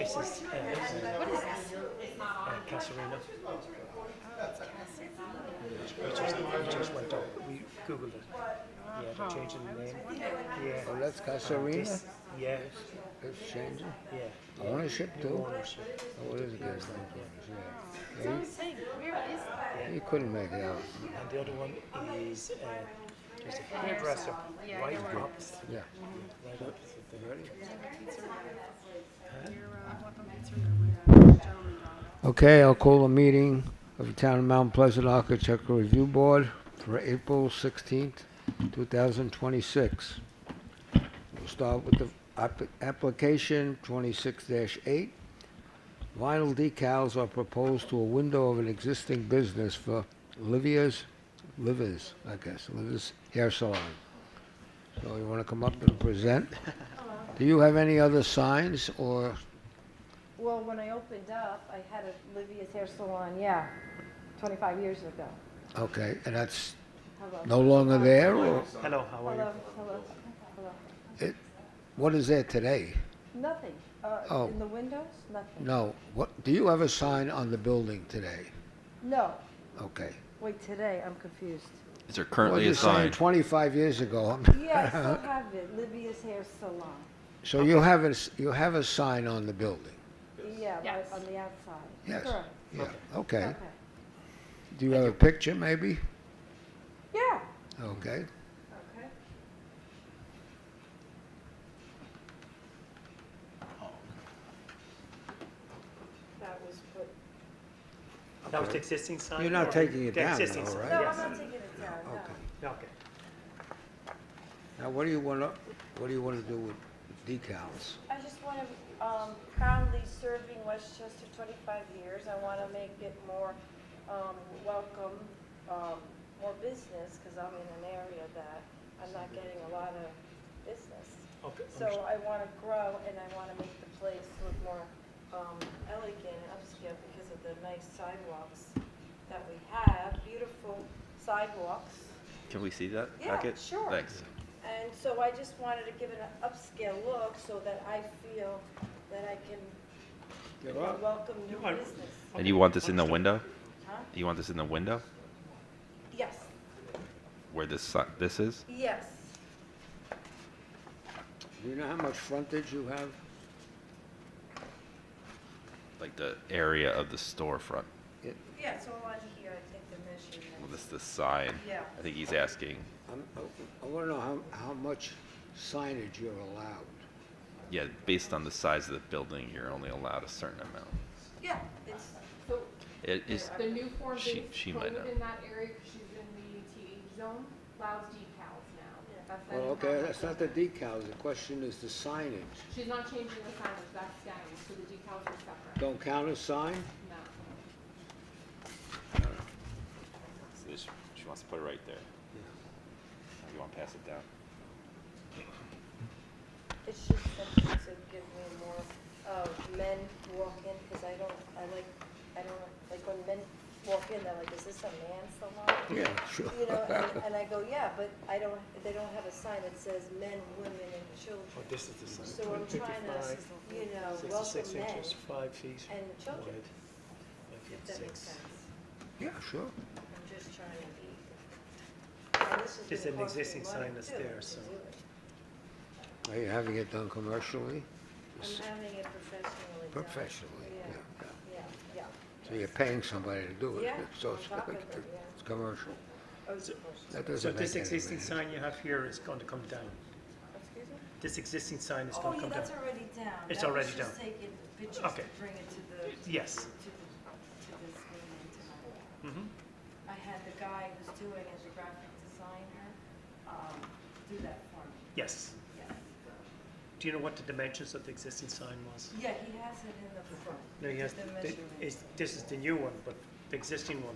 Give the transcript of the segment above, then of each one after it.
This is What is this? Casarino. We just went up. We googled it. Yeah, they're changing the name. Yeah. Oh, that's Casarina? Yeah. It's changing? Yeah. Ownership New too? ownership. Oh, it is a good thing. It's Yeah. on the same. Where is that? You couldn't make it out. And the other one is there's a hairdresser Yeah, right I know where it opposite. Yeah. Right opposite there. Okay, I'll call a meeting of the Town of Mount Pleasant Architectural Review Board for April 16th, 2026. We'll start with the application 26-8. Vinyl decals are proposed to a window of an existing business for Livia's Hair Salon. So you want to come up and present? Do you have any other signs or? Well, when I opened up, I had a Livia's Hair Salon, 25 years ago. Okay, and that's Hello. no longer there, or Hello, how are you? Hello. what is there today? Nothing. Oh. In the windows, nothing. No. What, do you have a sign on the building today? No. Okay. Wait, today, I'm confused. Is there Well, currently you're a saying sign? 25 years ago. Yeah, I still have it, Livia's Hair Salon. So you have a sign on the building? Yeah, right Yes. on the outside. Yes. Correct. Yeah, okay. Okay. Do you have a picture, maybe? Yeah. Okay. Okay. That was put, That was the existing sign? You're not or taking it the down, existing though, sign? right? no, Yes. I'm not taking it down, no. Okay. Okay. Now, what do you want to do with decals? I just want to, proudly serving Westchester 25 years. I want to make it more welcome, more business, because I'm in an area that I'm not getting a lot of business. Okay. So I want to grow, and I want to make the place look more elegant and upscale because of the nice sidewalks that we have, beautiful sidewalks. Can we see that Yeah, packet? sure. Thanks. And so I just wanted to give it an upscale look so that I feel that I can welcome new business. And you want this in the window? Huh? You want this in the window Yes, where this is? yes. Do you know how much frontage you have? Like the area of the storefront. Yeah, it's all on here, I think the Well, measurements. this the sign. Yeah. I think he's asking. I want to know how much signage you're allowed. Yeah, based on the size of the building, you're only allowed a certain amount. Yeah, it's, So It is. the new form She- based she code might know. in that area, because she's in the TH zone, allows decals now. That's that Well, new okay, form. that's not the decals. The question is the signage. She's not changing the signage, that's staying, so the decals are separate. Don't count as sign? No. So she wants to put it right there. You want to pass it down? it's just something to give me more men walk in, because I don't like when men walk in, they're like, is this a man's salon? Yeah, sure. You know, and I go, yeah, but they don't have a sign that says men, women, and Oh, children. this is the sign. So I'm trying to, 55, welcome 66 men inches, 5 feet and children, wide. 5 if feet that makes 6. sense. Yeah, sure. I'm just trying to be. And this is There's gonna an cost me existing money, sign that's too, there, to so. do it. Are you having it done commercially? I'm having it professionally done. Professionally, yeah. Yeah. So you're paying somebody to do it. Yeah, So on top of it, yeah. it's commercial. Oh, of course. That So doesn't this make any existing sense. sign you have here is going to come down. Excuse me? This existing sign is Oh, going to yeah, come down. that's already down. It's That was already just down. taking pictures Okay. to bring it to the, to Yes. this meeting tonight. Mhm. I had the guy who's doing it, the graphic designer, do that for me. Yes. Yeah. Do you know what the dimensions of the existing sign was? Yeah, he has it in the front. No, he has, The measurements. this is the new one, but the existing one.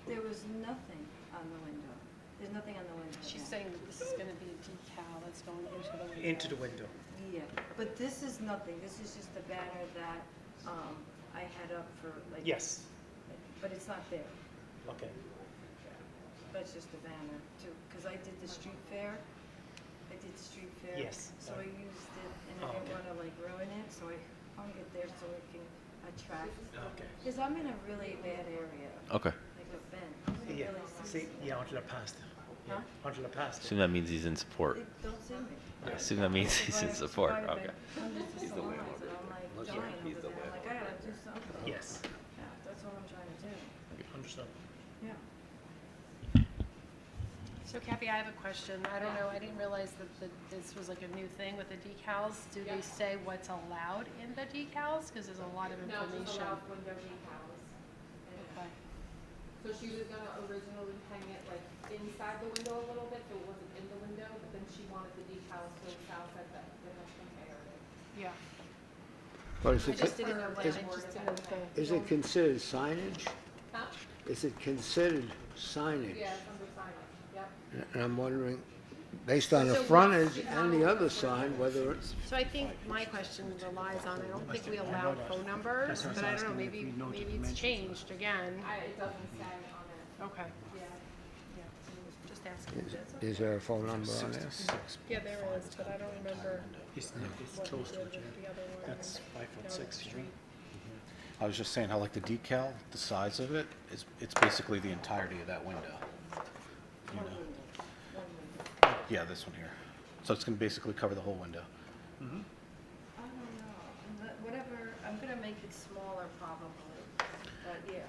There was nothing on the window. There's nothing on the window. She's yeah. saying that this is gonna be a decal that's going into the window. Into the window. Yeah, but this is nothing. This is just a banner that I had up for like. Yes. But it's not there. Okay. That's just a banner too, because I did the street fair. I did the street fair. Yes. So I used it, and I Oh, didn't okay. want to like ruin it, so I I wanna get there so it can attract, Okay. because I'm in a really bad area, Okay. like a bend. So Yeah, really see, yeah, until I passed. Yeah, Huh? until I passed. Assume that means he's in support. They don't see me. I assume that means he's in support. I've Okay. been hundreds of salons, and I'm like dying over there. I'm like, I gotta do something. Yes, Yeah, that's what I'm trying to do. understood. Yeah. So Kathy, I have a question. I don't know, I didn't realize that this was like a new thing with the decals. Do they say what's allowed in the decals? Because there's a lot of No, just information. allowed window decals. Okay. So she was gonna originally hang it like inside the window a little bit, so it wasn't in the window, but then she wanted the decals so Sal said that they have comparative. Yeah. But is I it, just didn't know what, I is- just didn't know the. is it considered signage? Huh? Is it considered signage? Yeah, it's under signage, yep. And I'm wondering, based on the So frontage and the other sign, whether it's, So I think my question relies on, I don't think we allow phone numbers, but I don't know, maybe it's changed again. It doesn't say on it, Okay, yeah. yeah, just asking. is there a phone number on this? Yeah, there is, but I don't remember It's what we close to did it, with the other one. That's down 5'6", the you street. I was just saying how like the decal, the size of it, it's basically the entirety of that window. You know? Yeah, this one here. So it's gonna basically cover the whole window. I don't know. Whatever, I'm gonna make it smaller probably, but yeah.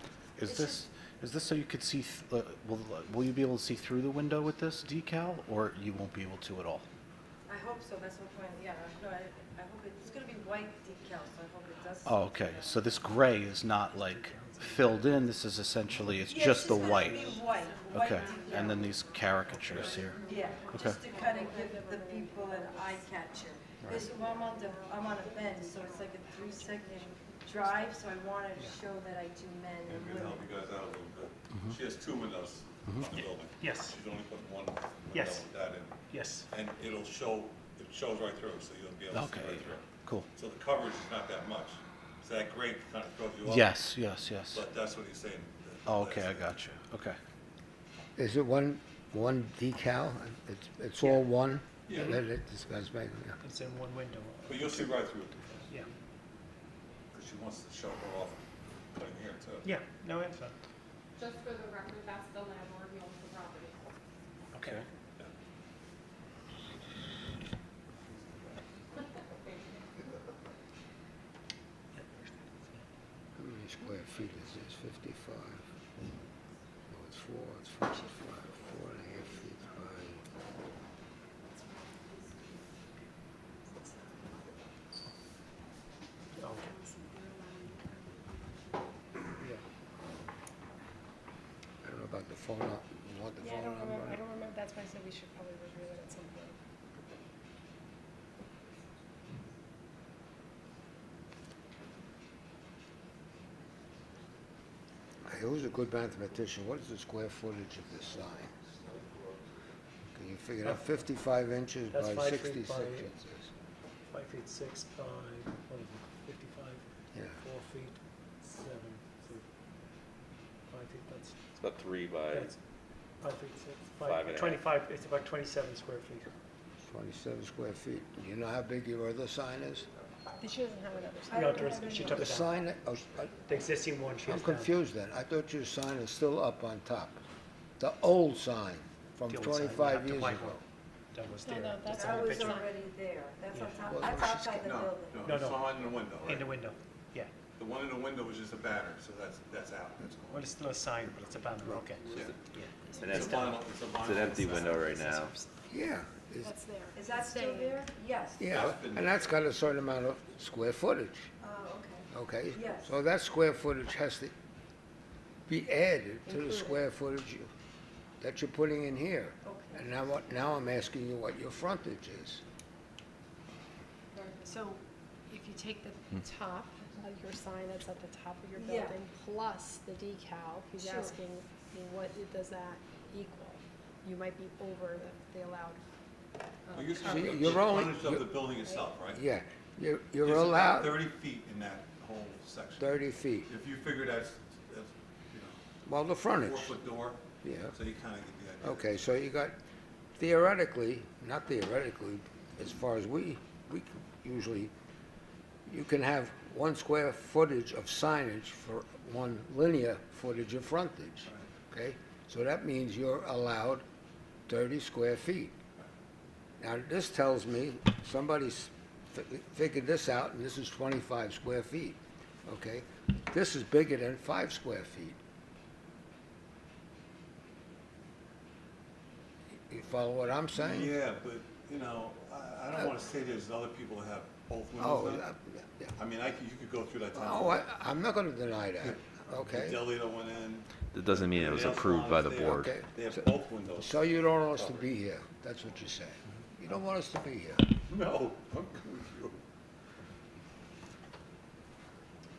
Is It's this so you could see, will you be able to see through the window with this decal, or you won't be able to at all? I hope so, that's what point, yeah, no, I hope it's gonna be white decals, so I hope it does. Oh, okay, so this gray is not like filled in, this is essentially, it's Yeah, just the gonna white. be white Okay, decal. and then these caricatures here. Yeah, Okay. just to kind of give the people an eye catcher. Because I'm on a bend, so it's like a 3-second drive, so I wanted to show that I do men and Maybe it'll women. help you guys out a little bit. She has 2 windows on the building. Yes. She's only put one window Yes. with that in. Yes, And it shows right through, so you'll be able to see Okay, right through. cool. So the coverage is not that much. So that gray kind of throws you off. Yes, yes, yes. But that's what he's saying. Oh, okay, I got you, okay. Is it one decal? It's all one? Yeah. That this guy's making, yeah. it's in one window. But you'll see right through it, Yeah, because she wants to show her off putting here too. yeah, no, it's fine. Just for the record, that's the landlord, he owns the property. Okay. How many square feet is this? 55? No, it's 45. 4.5 feet by... Yeah. I don't know about the phone, you want the Yeah, I phone don't number? remember, I don't remember, that's why I said we should probably review it at some point. Who's a good mathematician? What is the square footage of this sign? Can you figure it out? 55 inches That's by 5 feet 66 by- inches. 5'6" by, what is it, 55? Yeah. 4 feet, 7, so 5 feet, that's, It's about 3 by, that's 5'6", Five and a half. 25, it's about 27 square feet. 27 square feet. Do you know how big your other sign is? She doesn't have another I sign. No, don't there is, have she any- took The it down. sign, The existing one, she I'm has down. confused then. I thought your sign is still up on top. The old sign from The old sign, 25 not the years white ago. one. That was No, there. no, that's on I the was picture. already there, that's on Yeah. top, Well, that's she's outside the No, building. no, No, the no. sign in the window, right? In the window, yeah. The one in the window is just a banner, so that's out, that's Well, gone. it's still a sign, but it's a banner, okay. Yeah. Yeah. it's an It's a empty, vinyl, it's a it's an vinyl. empty window right now. Yeah. That's there. Is that It's still staying. there? Yes. Yeah, That's been- and that's got a certain amount of square footage, Oh, okay. okay? Yes. So that square footage has to be added to the Included. square footage that you're putting in here. Okay. And now I'm asking you what your frontage is. So if you take the top of your sign that's at the top of your Yeah. building, plus the decal, he's Sure. asking, what does that equal? You might be over the allowed. Well, you're See, talking you're the only- frontage of you're- the building itself, right? Yeah, you're It's about allowed 30 feet in that whole section. 30 feet. If you figure that's, you Well, the know, frontage, 4-foot door, yeah. so you kind of get the idea. Okay, so you got, theoretically, not theoretically, as far as we usually, you you can have 1 square footage of signage for 1 linear footage of frontage, okay? So that means you're allowed 30 square feet. Now, this tells me somebody's figured this out, and this is 25 square feet, okay? This is bigger than 5 square feet. You follow what I'm saying? Yeah, but, you know, I don't wanna say there's other people that have both Oh, windows now. yeah. I mean, you could go through that town. Oh, I'm not gonna deny that, The okay? deli that went in. That doesn't mean it was nail approved by the salons there, board. Okay. They have both windows. So you don't want us to be here, that's what you're saying. You don't want us to be here. No, I'm good with you.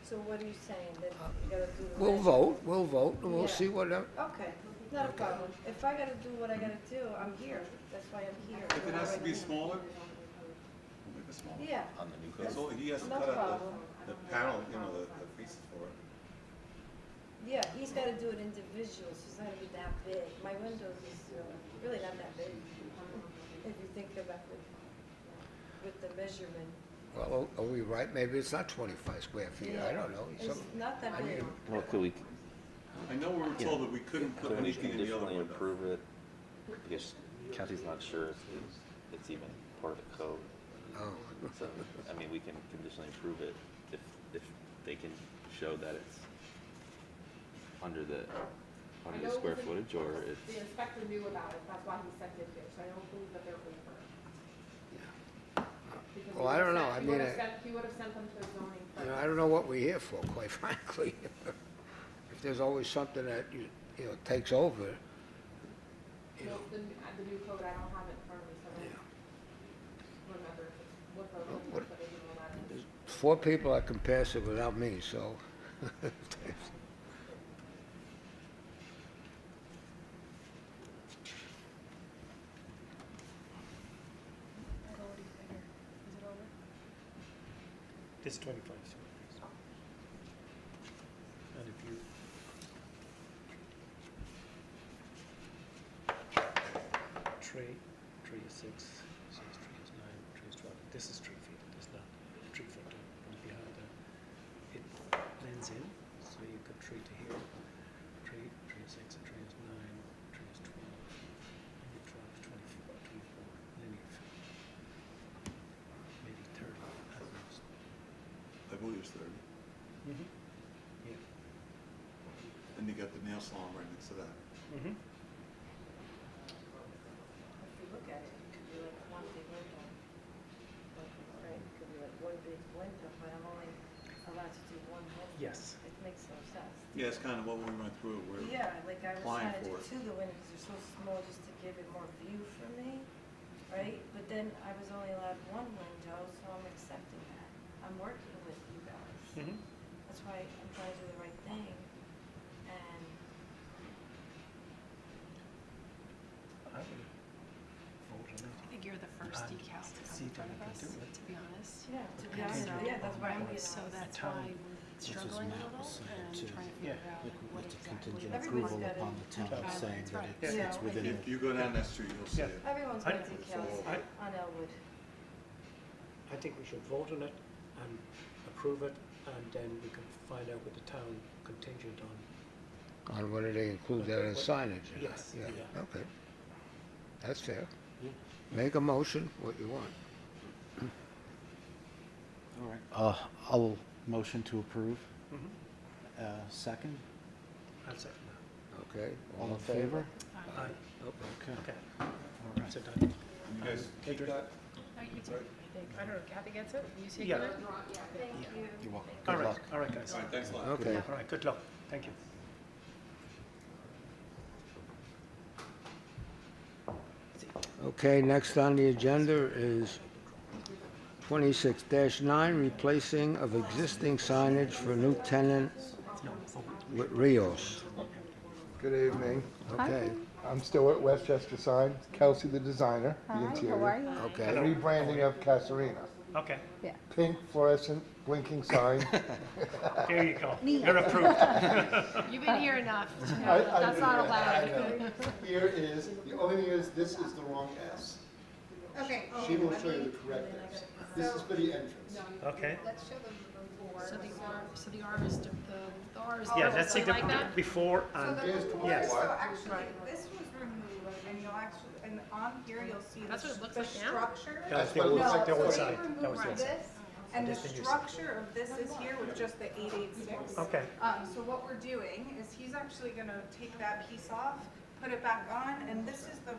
So what are you saying, that you gotta do the? We'll measurement? vote, and we'll Yeah. see what, Okay, not a problem. If I gotta do what I gotta do, I'm here. That's why I'm here. If it has to be smaller, we'll make it smaller. Yeah, On the new That's all, he has to No cut out problem. the panel, you know, the pieces for it. yeah, he's gotta do it individual, so it's not gonna be that big. My windows is really not that big, if you think about it, with the measurement. well, are we right? Maybe it's not 25 square feet, I don't know. It's Some- not that I big. mean, Well, could we, I know we were told that we couldn't put could we anything in the other conditionally window. approve it? Because county's not sure if it's even part of the code. Oh, So, I mean, we can conditionally approve it if they can show that it's under the I know it square was in- footage, or The it's, inspector knew about it, that's why he sent it here, so I don't believe that they're over. Because he Well, I don't would've know. sent- I he mean, would've sent- He would have sent them to zoning you first. know, I don't know what we're here for, quite frankly. If there's always something that, you know, takes over, you know. Well, the new code, I don't have it in front of me, so I don't remember if it's what the What- ordinance that they do on that is. There's 4 people that can pass it without me, so. Michael, what do you figure? Is it over? This is 25 square feet. And if you tree is 6, 6 tree is 9, tree is 12. This is 3 feet. It's not 3 foot from behind the. It blends in, so you could tree to here. Tree is 6, and tree is 9, tree is 12, maybe 12, 24 linear feet. Maybe 30 at most. I believe it's 30. Mm-hmm. Yeah. And you got the nail salon right next to that. Mm-hmm. If you look at it, it could be like one big window. Right, it could be like one big window, but I'm only allowed to do one window. Yes. It makes no sense. Yeah, it's kind of what we went through. We're Yeah, like I was applying trying to do for it. 2 of the windows, they're so small just to give it more view for me, right? But then I was only allowed 1 window, so I'm accepting that. I'm working with you guys. Mm-hmm. That's why I'm trying to do the right thing. And I would vote on it. I think you're the first And decal to come see in if front we of can us, do it. to be honest. yeah, to be Okay. honest, So- yeah, that's why I'm being So honest. that's town- why we're struggling a little and trying to Yeah. figure out what It's a exactly. contingent Everybody's approval got it. upon the town Guidelines, saying that right. it's Yeah. it's within If it. you go down that street, you'll see Yeah. it. Everyone's I- got decals I- on Elwood. I think we should vote on it and approve it, and then we can find out what the town contingent on. On whether they include that as signage or not. Yes, Yeah, yeah. okay. That's fair. Yeah. Make a motion, what you want. All right. I'll motion to approve. Mhm. Second, I'll second Okay, all in favor? that. Aye. Okay. Okay, All right. so done. You guys keep that? Oh, you do, I think. I don't know, Kathy gets it? You take Yeah. it? Thank you. You're welcome. All Good right, luck. all right, guys. All right, thanks a lot. Okay. All right, good luck. Thank you. Okay, next on the agenda is 26-9, replacing of existing signage for new tenant with Rios. Good evening. Okay, I'm still at Westchester Sign, Kelsey the designer, the Hi, interior. how are you? okay. Rebranding of Casarina. Okay, Pink fluorescent blinking sign. there you go. You're approved. You've been here enough to know I- that that's not I allowed. know. Here is, the only thing is, this is the wrong S. Okay. She will show you the correctness. This is for the entrance. Okay. Let's show them the board. So the R is, the R is. Yeah, double, let's see so the like that? before So and, the Yes, before, yes. so actually, this was removed, and you'll actually, and on here, you'll see That's what it looks the like now? structure. That's the what it old, looks like the old No, side. so That they was the old removed side. this, and the this the new side. structure of this is here with just the 886. Okay. So what we're doing is he's actually gonna take that piece off, put it back on, and this is the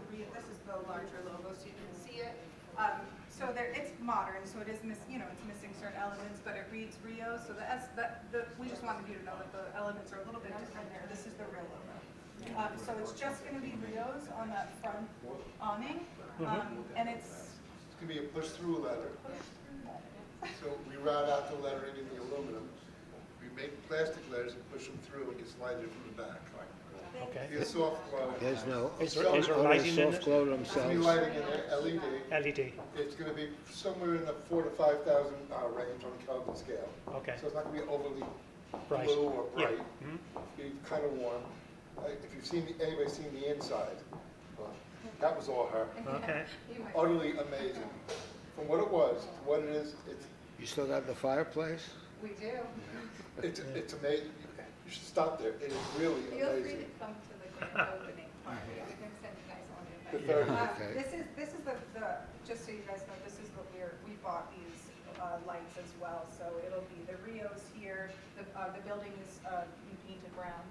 larger logo, so you can see it. So there, it's modern, so it is it's missing certain elements, but it reads Rio, so we just wanted you to know that the elements are a little bit different there. This is the real logo. So it's just gonna be Rios on that front awning, and it's It's gonna be a push-through letter. So we route out the lettering in the aluminum. We make plastic letters and push them through and get slided from the back. Okay. Be a soft glow. There's no, Is there oh, lighting in soft it? glow It's gonna be themselves. lighting in LED. LED. It's gonna be somewhere in the 4,000 to 5,000 range on the Kelvin scale. Okay. So it's not gonna be overly Bright. blue or Yeah. bright. Mhm. Be kind of warm. If you've seen, anybody's seen the inside, that was all her. Okay. you might. Utterly amazing. From what it was to what it is, You still got the fireplace? We do. it's amazing. You should stop there. It is really Feel free to amazing. come to the grand opening party. I can send you guys on The it. 30th. Okay. This is the, just so you guys know, this is what we bought these lights as well. So it'll be the Rios here, the building is painted brown.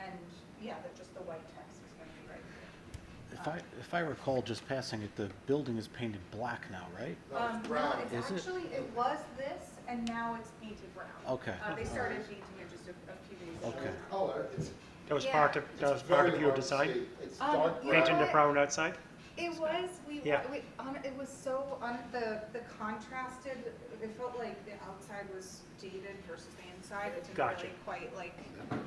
And yeah, just the white text is gonna be right here. If I recall just passing it, the building is painted black now, right? No, it's brown. No, it's Is it? actually, it was this and now it's painted brown. Okay. They started painting it just a few days ago. Okay. Color, it's That was Yeah. part of, that was part very of your hard to design? see. It's Um, dark you know brown. Painting the what? brown outside? It was, Yeah. it was so, the contrasted, it felt like the outside was dated versus the inside. It didn't Gotcha. really quite like,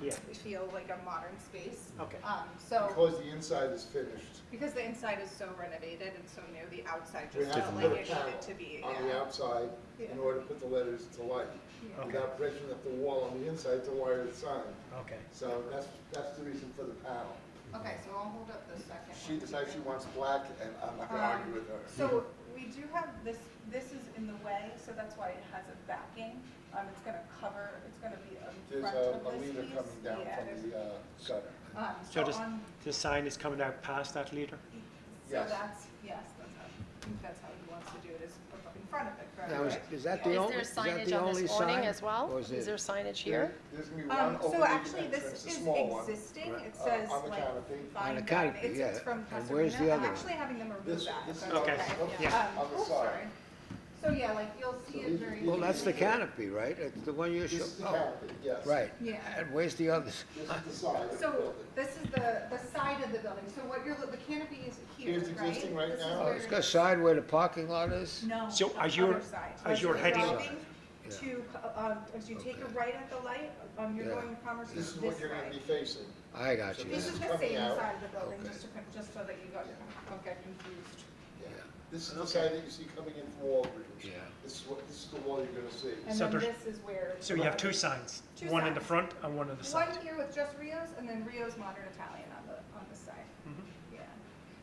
Yeah. feel like a modern space. Okay. So, Because the inside is finished. because the inside is so renovated and so new, the outside We just have felt to like put a it needed panel to be, on the yeah. outside in Yeah. order to put the letters to light. Okay. Without breaking up the wall on the inside to wire the sign. Okay. So that's the reason for the panel. Okay, so I'll hold up the second She one. decides she wants black, and I'm not gonna argue with her. So we do have this is in the way, so that's why it has a backing. It's gonna cover, it's gonna be in There's front a of this leader piece. coming down Yeah, from there's- the gutter. So So this, on, the sign is coming out past that leader? so Yes. that's, yes, I think that's how he wants to do it, is in front of it, correct? Now, right? is that Yeah. the Is only, there is that signage the on only this sign? awning as well? Or Is it- there signage here? There's gonna be one over So the actually, this entrance, a is small one. existing, it on says the like canopy. fine On the dining. canopy, It's yeah. from And where's the Pasadena. other I'm one? actually having them remove This, that. this if is that's Okay. okay. on the Oh, side. sorry. So yeah, like you'll see it very. Well, that's the canopy, right? It's the one you This is showed. the canopy, yes. Right. Yeah. And where's the others? This is the side of the So building. this is the side of the building. So what the canopy is here, Here's right? existing right This is now. Oh, where it's it got is. side where the parking lot is? No. So the as you're- other side. as you're heading- driving Yeah. to, as you take a right at the light, you're Yeah. going to Commerce This is this what you're gonna way. be facing. I got you. This This is is the coming same out. side of the building, Okay. just so that you don't get confused. Yeah. This is the side that you see coming in from Walgreens. Yeah. This is the wall you're gonna see. And So then there's- this is where. So you have two signs, Two one in the signs. front and one on the One side. here with just Rios, and then Rios Modern Italian on the side. Mhm. Yeah.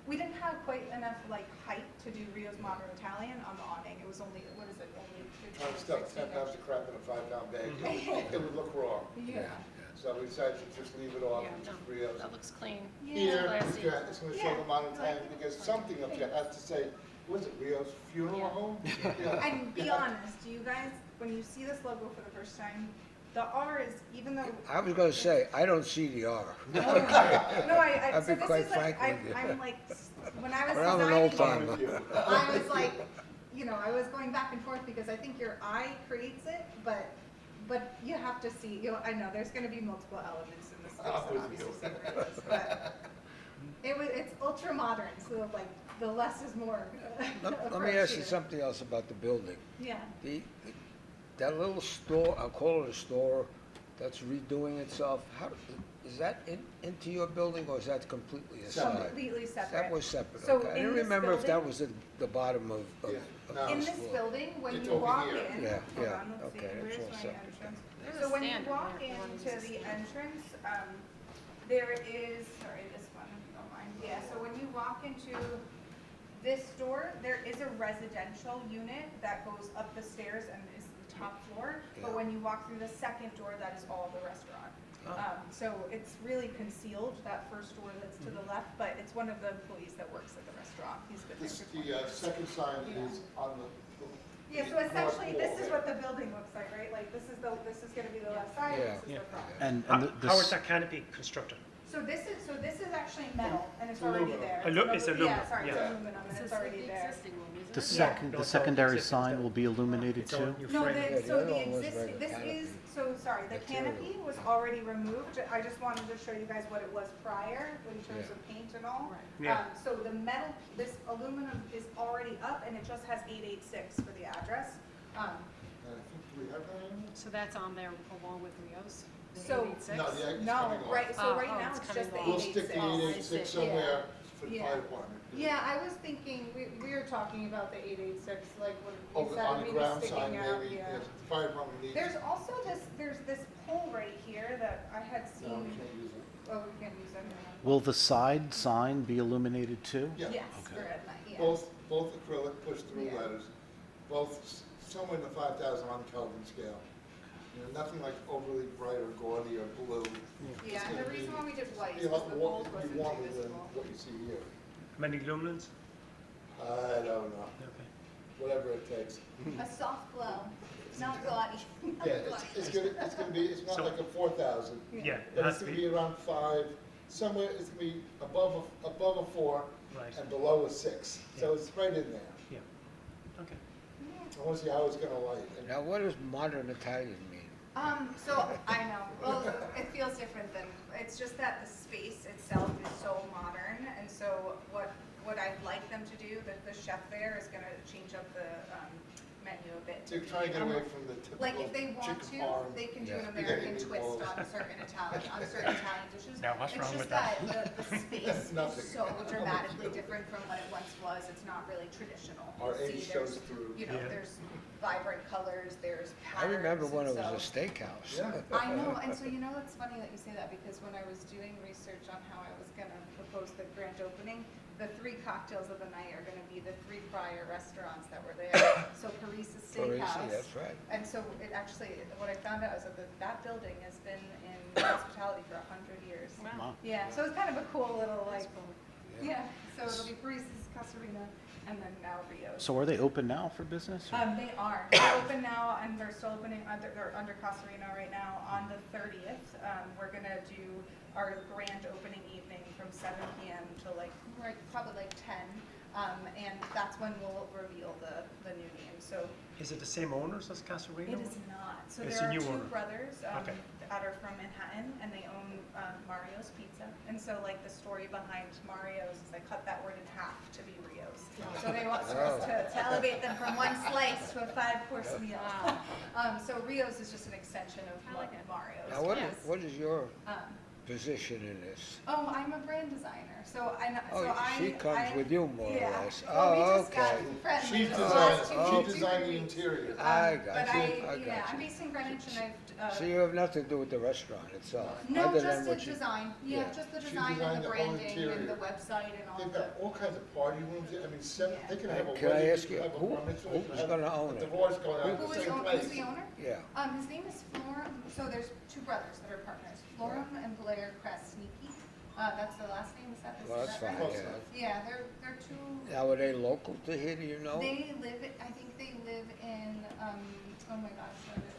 We didn't have quite enough like height to do Rios Modern Italian on the awning. It was only, what is it, only Trying to 15, stuff 16 10 pounds inches. of crap in a 5-pound bag, Mm-hmm. it would look wrong. Yeah. So we decided to just leave it off Yeah. and No, just Rios. that looks clean. Here, Classy. it's gonna show the modern time, because something of you has to say, was it Rio's funeral Yeah. home? Yeah. And be honest, do you guys, when you see this logo for the first time, the R is, even though. I was gonna say, I don't see the R. No, I'll so be this quite is like, frank with you. I'm like, when I was But I'm an old designing timer. it, I was like, I was going back and forth because I think your eye creates it, but you have to see, I know, there's gonna be multiple elements in this space, I'm and with obviously you. there is, but it's ultra modern, so like, the less is more. Let me approach ask you here. something else about the building. Yeah, That little store, I'll call it a store, that's redoing itself, how, is that into your building or is that completely aside? completely separate. That was separate, So okay. I in didn't this remember if that building- was at the bottom of Yeah, no. In this this floor. building, when It's you over walk here. in, Yeah, hold yeah, on, let's see, okay, it's where's all my separate. entrance? There's So a when you stand in walk there if you wanna into use the this. entrance, there is, sorry, this one, if you don't mind. Yeah, so when you walk into This door, there is a residential unit that goes up the stairs and is the top floor, but Yeah. when you walk through the second door, that is all the restaurant. So it's really concealed, that first door that's to the left, but it's one of the employees that works at the restaurant. He's been there This, for 20 the years. second sign is on the. Yeah, so essentially, this is what the building looks like, right? Like, this is gonna be the left side, Yeah. this is Yeah. the front. And How is this, that canopy constructed? So this is actually metal, and it's It's already aluminum. there. It's aluminum, Yeah, sorry, it's yeah. aluminum, and This it's is already the there. existing one, isn't the it? second, No, the it's all secondary existing sign stuff. will be illuminated It's all too? new No, framing. Yeah, the, the so other the one was existing, like this canopy. is, so sorry, the Material. canopy was already removed. I just wanted to show you guys what it was prior in terms Yeah. of paint and all. Right. Yeah. So the metal, this aluminum is already up, and it just has 886 for the address. I think, do we have that in there? So that's on there along with Rios, the So- 886? No, the it's No, coming off. right, so Oh, right oh, now it's it's just the coming We'll off. 886. stick the Oh, I 886 see. somewhere for the Yeah. fire department. Yeah, I was thinking, we were talking about the 886, like when Over instead on of the maybe ground side, sticking out, maybe, yeah. yes, the fire department needs. There's also there's this pole right here that I had No, we seen, can't use it. oh, we can't use it. Will the side sign be illuminated too? Yeah. Yes, Okay. for at night, yeah. Both acrylic push-through Yeah. letters, both somewhere in the 5,000 on the Kelvin scale. You know, nothing like overly bright or gaudy or blue. Yeah, and the reason why we did white is Be because like the wa- gold be wasn't warmer too than visible. what you see here. Many lumens? I don't know, Okay. whatever it takes. A soft glow, not gaudy. not Yeah, gaudy. it's gonna be, it's not So- like a 4,000, Yeah, it but has it's to gonna be, be around 5, somewhere, it's gonna be above a 4 right, and below a 6. So it's right in there. yeah, okay. I wanna see how it's gonna light. And Now, what does modern Italian mean? So I know, well, it feels different than, it's just that the space itself is so modern, and so what I'd like them to do, the chef there is gonna change up the, menu a bit. So you're trying to get away from the typical Like, if they want chicken to, parm. they can do Yeah. an American Spaghetti twist meatballs. on certain Italian dishes. Now, what's wrong with It's just that the space Nothing. is so dramatically different from what it once was, it's not really traditional. Our You'll age see there's, shows through. you know, Yeah. there's vibrant colors, there's I patterns. remember when it and was a so- steakhouse. Yeah. I know, and so you know, it's funny that you say that, because when I was doing research on how I was gonna propose the grand opening, the 3 cocktails of the night are gonna be the 3 prior restaurants that were there. So Parisa Parisi, Steakhouse. that's right. And so it actually, what I found out is that that building has been in hospitality for 100 years. Wow. Yeah, so it's kind of a cool little like, That's cool. yeah, so it'll be Parisa's, Casarina, and then now Rio's. So are they open now for business? or- They are. They're open now, and they're still opening, they're under Casarino right now. On the 30th, we're gonna do our grand opening evening from 7 p.m. to probably 10. And that's when we'll reveal the new name. So Is it the same owners as Casarino? it is not. So It's there a are new 2 owner. brothers Okay. that are from Manhattan, and they own Mario's Pizza. And so like the story behind Mario's is they cut that word in half to be Rio's. So they want us to elevate them from 1 slice to a 5-course meal. So Rio's is just an extension of I like it. Mario's. Now, Yes. what is your Um, position in this? Oh, I'm a brand designer, so Oh, she comes with you more or yeah. less. Well, we Oh, just got okay. friendly She for the last designed, 2 she designed the weeks. interior. I got But you, I got I'm you. based in Greenwich, and I've, So you have nothing to do with the restaurant itself? no, other just than the what you- design, yeah, yeah. just the She design and designed the the whole branding and interior. the website and all They've the. got all kinds of party rooms, I mean, they can have a Can I wedding, ask they you, can have a who- bar mitzvah, they can who's have gonna own a it? divorce going on at Who the is same own- place. who's the owner? Yeah. His name is Florum, so there's 2 brothers that are partners, Florum and Blair Krasnicki. That's the last name, is that Well, that's right? fine, Close yeah. enough. Yeah, they're 2. Now, are they local to here, do you know? They live, I think they live in, oh my gosh,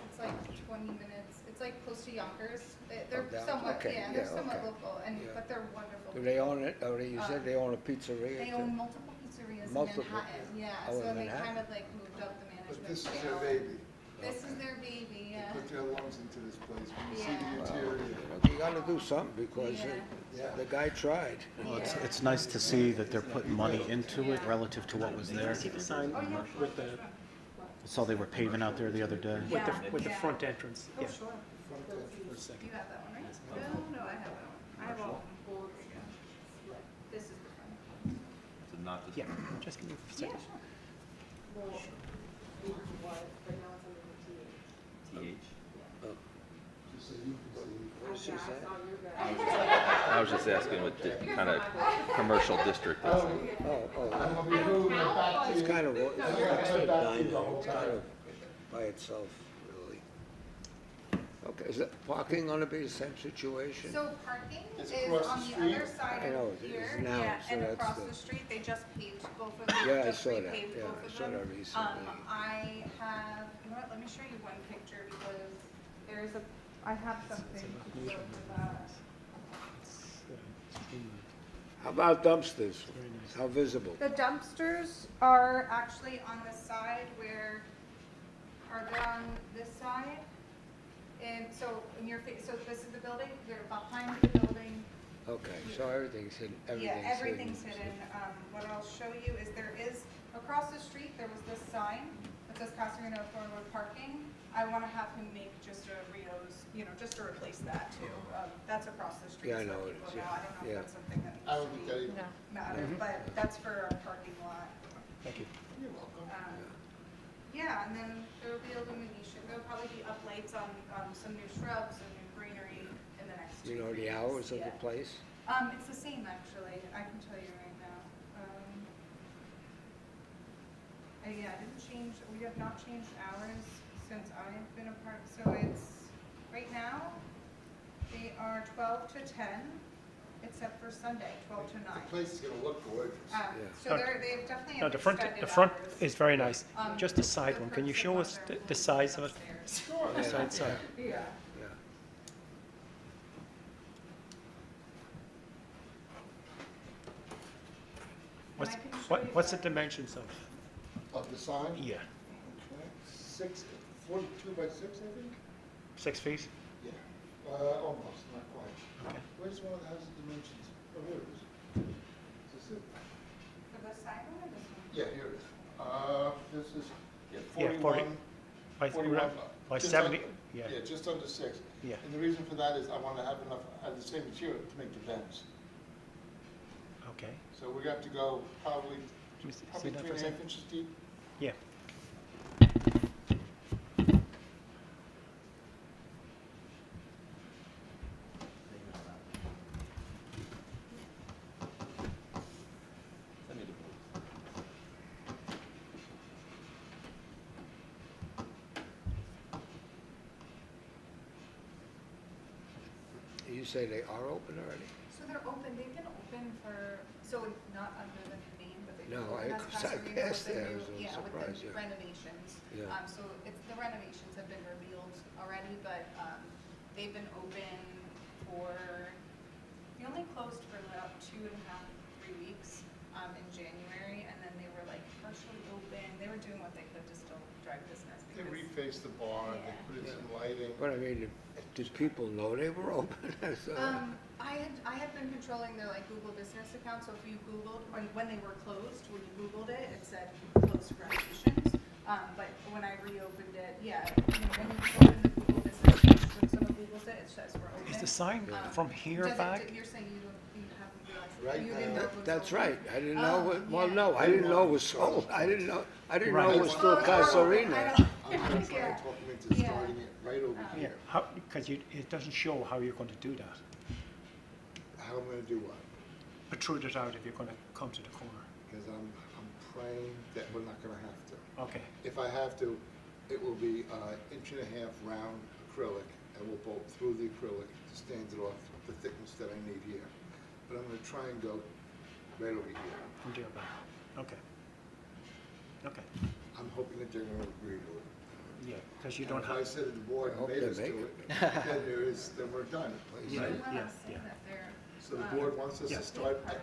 it's like 20 minutes, it's like close to Yonkers. They're down- somewhat, okay, yeah, they're yeah, somewhat okay. local, and, Yeah. but they're wonderful. Do they own it, or you said they own a pizzeria? They too? own multiple pizzerias Multiple, in Manhattan, yeah, oh, in so they Manhattan? kind of like moved up the But management this is their scale. baby. This is their baby, yeah. Put their lungs into this place, when you see Yeah. the Well, interior. you gotta do something, because Yeah. the guy tried. Well, it's nice to see that they're putting money into it relative to what was there. See the sign with the, Saw they were paving out there the other day. with the Yeah. front entrance, Oh, yeah. sure. Front end. For a second. You have that one, right? No, I have that one. I have all of them. Yeah. This is the front. So not this Yeah, one. just give me a Yeah, second. sure. TH. What did she say? I was just asking what kind of commercial district it's in. It's kind of, it's next to the diner, it's kind of by itself, really. Okay, is that parking gonna be the same situation? So parking It's is across on the the street? other side I know, of it is here, now, yeah, so and that's across the- the street, they just paved both of them. Yeah, I just saw that. repaved Yeah, both I of saw them. that recently. I have, you know what, let me show you one picture because there's a, I have something to show for that. It's streamlined. How about dumpsters? Very nice. How visible? The dumpsters are actually on the side where, they're on this side. And so in your face, so this is the building, they're behind the building. Okay, so everything's hidden, Yeah, everything's hidden. everything's hidden. What I'll show you is there is, across the street, there was this sign that says Casa Reno forward parking. I want to have him make just a Rio's, just to replace that too. That's across the street. Yeah, I so know it people is, know. yeah. I don't know if Yeah. that's something that I don't think needs to that even No. matter, but that's for a parking lot. Thank you. You're welcome. Yeah, and then there will be illumination. There'll probably be up lights on some new shrubs and new greenery in the next 2 You know the weeks. hours of Yeah. the place? It's the same actually. I can tell you right now. Yeah, I didn't change. We have not changed hours since I've been a part. So it's right now. They are 12 to 10, except for Sunday, 12 to 9. The place is gonna look gorgeous. So they've definitely No, have the front extended hours. is very nice. Um, Just the side one, can you show us the size of it? Sure. The side. Yeah. Yeah. What's, I can show you what's the that. dimensions of? Of the sign? Yeah, Okay. 42 by 6, I think? 6 feet? Yeah. Almost, not quite. Okay. Where's one that has the dimensions? Oh, here it is. Is this it? For the side one or this one? Yeah, here it is. This is Yeah, 41. By, 41, by just 70, under- yeah. Yeah, just under 6. Yeah. And the reason for that is I want to have enough, have the same material to make the bends. Okay. So we're going to have to go probably, Can you see probably that for a 3.5 second? inches deep. Yeah. Send me the book. You say they are open already? So they're open, they've been open for, so not under the new name, but they've been No, open I- as 'cause I Casa Reno passed with the there, new- I was a little yeah, with surprised, the yeah. renovations. Yeah. So the renovations have been revealed already, but, they've been open for, they only closed for about 2.5, 3 weeks, in January, and then they were like partially open. They were doing what they could to still drive business They because. refaced the bar, they Yeah. put in some lighting. But I mean, did people know they were open? So- I had been controlling their like Google business account, so if you Googled, when they were closed, when you Googled it, it said closed for renovations. But when I reopened it, yeah, when you open the Google business page, when someone Googles it, it says we're open. Is the sign from here Does it- back? You're saying you haven't realized, Right, you didn't know it was That's open? right, I didn't know, well, yeah. no, I didn't know it was sold, I didn't know Right. it was still Oh, Casarina. I don't- I'm gonna try Yeah. and talk them into Yeah. starting it right over Yeah, here. how, because it doesn't show how you're going to do that. How I'm gonna do what? Protrude it out if you're going to come to the corner. Because I'm praying that we're not gonna have to. Okay, If I have to, it will be 1.5 inch round acrylic, and we'll bolt through the acrylic to stand it off the thickness that I need here. But I'm gonna try and go right over here. from there back. Okay. Okay, I'm hoping that they're gonna agree to it. yeah, because you And don't if I have, said to the board I and hope made they us make do it. it, then we're done. Yeah. I'm not yeah. saying that they're. So the board wants us Yeah. to start at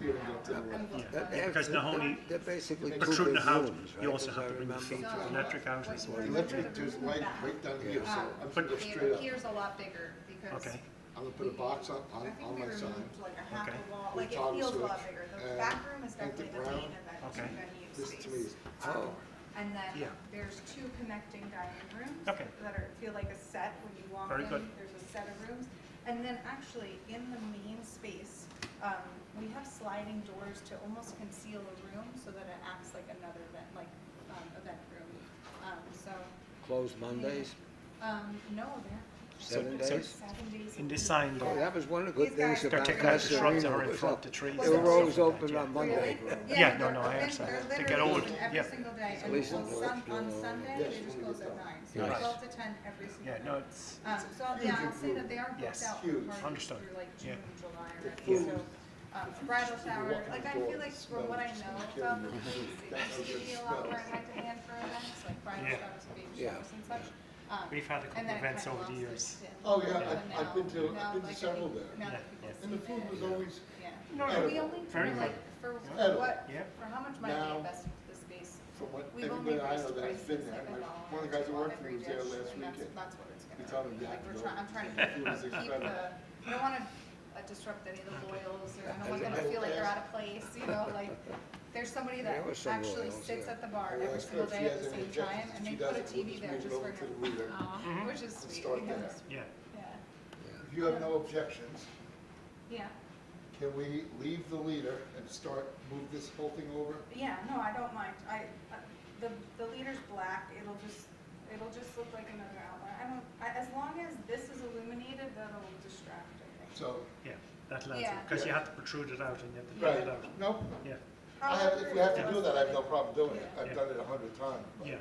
here and get to the left. Yeah, because Nahoney- They're basically two protrude big the house, rooms, right? you also As have I to bring the remember. feet, electric out as well. Electric, there's light right down here, so I'm gonna go straight up. Here's a lot bigger because. Okay, I'm gonna put a box on I think we my sign. removed like a half Okay. a wall, With like it toggle feels a lot switch bigger. The and back room is paint it definitely the brown. main event, Okay. venue This to me space. is, Oh, And then Yeah. there's 2 connecting dining rooms Okay. that feel like a set when you walk Very in. good. There's a set of rooms. And then actually in the main space, we have sliding doors to almost conceal a room so that it acts like another event, like event room. So, closed Mondays? no, 7 so days? 7 days. in this sign, Oh, that was one of the good These guys- things they're about taking out the Casa shrubs that Marina are in was front of that the trees. they and were always stuff like open that, on Monday. Yeah, no, no, I they're understand. they're They get literally old, open every yeah. single day, and Lisa on knows, on you know, Sunday, they just close at 9. So Right. 12 to 10 every single Yeah, day. no, it's, So, yeah, I'll say that they are booked Yes. out for Huge. parties Understood. through like Yeah. June, July food. already, so, bridal shower, like I feel like from what I know about the place, it used to be a lot more in high demand for events, like bridal Yeah. showers and baby Yeah. showers and such. we've had a And couple then it events kinda over the lost years. its dip. Oh, yeah, But I've been to now, like, I several think there. now that Yeah, people yeah. And the see food it, was always, yeah. No, And we only, very for like, for Edible. what, Yeah. for how much money Now- we invested into the space, from what we've only everybody I raised know that has prices been there, like like, $1 one of the guys that on worked for me every was there dish, last and weekend. that's what it's He gonna told me be. you Like, have to go. I'm trying to The food is keep incredible. I don't wanna disrupt any of the loyals, or I don't want them to feel like they're out of place, you know, like, there's somebody that There was some actually loyals, sits yeah. at the bar I every asked single her if she day at has the any same time, objections. and She they put a doesn't. We'll TV just there move it just for over to him, the leader. which is and sweet. start Yeah. there. Yeah, Yeah, If you have no objections, yeah, can we leave the leader and move this whole thing over? yeah, no, I don't mind, the leader's black, it'll just look like another outline, as long as this is illuminated, that'll distract, I think. So, yeah, that lands Yeah. because you have to protrude it out and you have to build right, it out. no, Yeah, if we have to do that, I have no problem doing it. Yeah. I've done it 100 times. but yeah.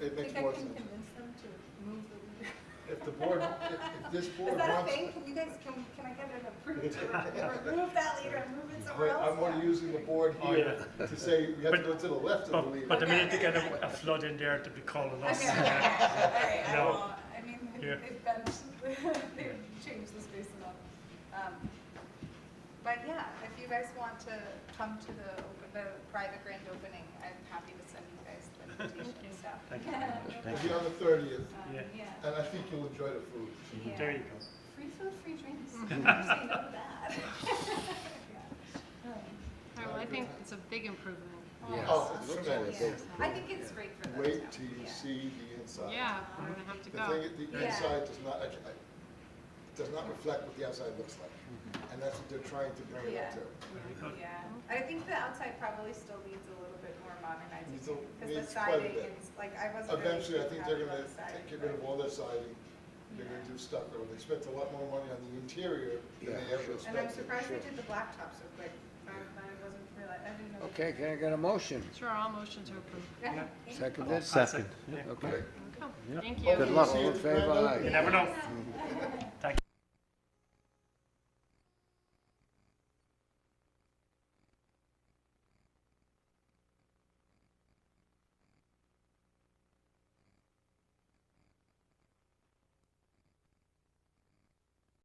It I makes think I more can sense. convince them to move the leader. If the board, if this board Is that a wants. thing? Can you guys, can I get it approved to remove that leader and move it somewhere else? I'm only using the board Oh, here to say we have to But- go to the left of the leader. But the minute they get a flood in there, to be calling us. Okay, alright, I No. won't. I mean, Yeah. they've been, they've changed the space enough. But yeah, if you guys want to come to the private grand opening, I'm happy to send you guys the invitation and stuff. Thank you very much. It'll be on the 30th, Yeah. Yeah. and I think you'll enjoy the food. Yeah. There you go. Free food, free drinks. Say no to that. Yeah. All right, well, I think it's a big improvement. Yes. Oh, it's Looks like a tremendous. big- I think it's great for them. Wait too. till you Yeah. see the inside. Yeah, we're gonna have to The go. thing, the Yeah. inside does not reflect what the outside looks like, and that's what they're trying to bring it up to. Yeah, I think the outside probably still needs a little bit more modernizing, Needs a- because the needs quite a siding bit. is, like, I wasn't really Eventually, I too think happy they're about gonna the siding, get rid of but- all their siding, they're gonna do stucco, they spent a lot more money on the interior than they Yeah, ever sure. And I'm expected. surprised they did the blacktop so quick, I wasn't realize, I didn't know. Okay, can I get a motion? Sure, I'll motion to approve. Yeah. Thank you. Seconded? Second. Okay. Thank Good you. luck, See all you in at the grand favor, aye. You never know.